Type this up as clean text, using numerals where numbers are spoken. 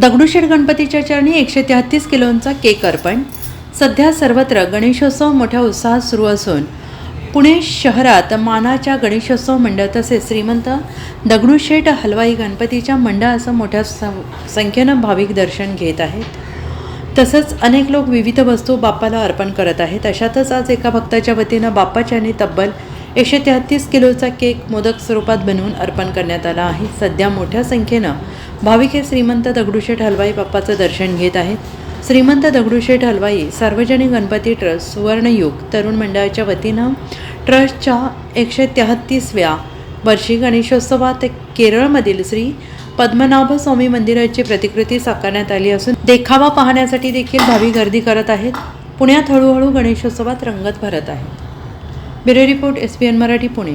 दगडूशेठ गणपतीच्या चरणी 133 किलोंचा केक अर्पण। सध्या सर्वत्र गणेशोत्सव मोठ्या उत्साहात सुरू असून पुणे शहरात मानाच्या गणेशोत्सव मंडळ तसेच श्रीमंत दगडूशेठ हलवाई गणपतीच्या मंडळासह मोठ्या संख्येनं भाविक दर्शन घेत आहेत। तसंच अनेक लोक विविध वस्तू बाप्पाला अर्पण करत आहेत। अशातच आज एका भक्ताच्या वतीनं बाप्पाच्या आणि तब्बल 133 किलोचा केक मोदक स्वरूपात बनवून अर्पण करण्यात आला आहे। सध्या मोठ्या संख्येनं भाविक हे श्रीमंत दगडूशेठ हलवाई बाप्पाचं दर्शन घेत आहेत। श्रीमंत दगडूशेठ हलवाई सार्वजनिक गणपती ट्रस्ट सुवर्णयुग तरुण मंडळाच्या वतीनं ट्रस्टच्या 133व्या वर्षी गणेशोत्सवात केरळमधील श्री पद्मनाभ स्वामी मंदिराची प्रतिकृती साकारण्यात आली असून देखावा पाहण्यासाठी देखील भाविक गर्दी करत आहेत। पुण्यात हळूहळू गणेशोत्सवात रंगत भरत आहे। Bureau report SBN Marathi Pune.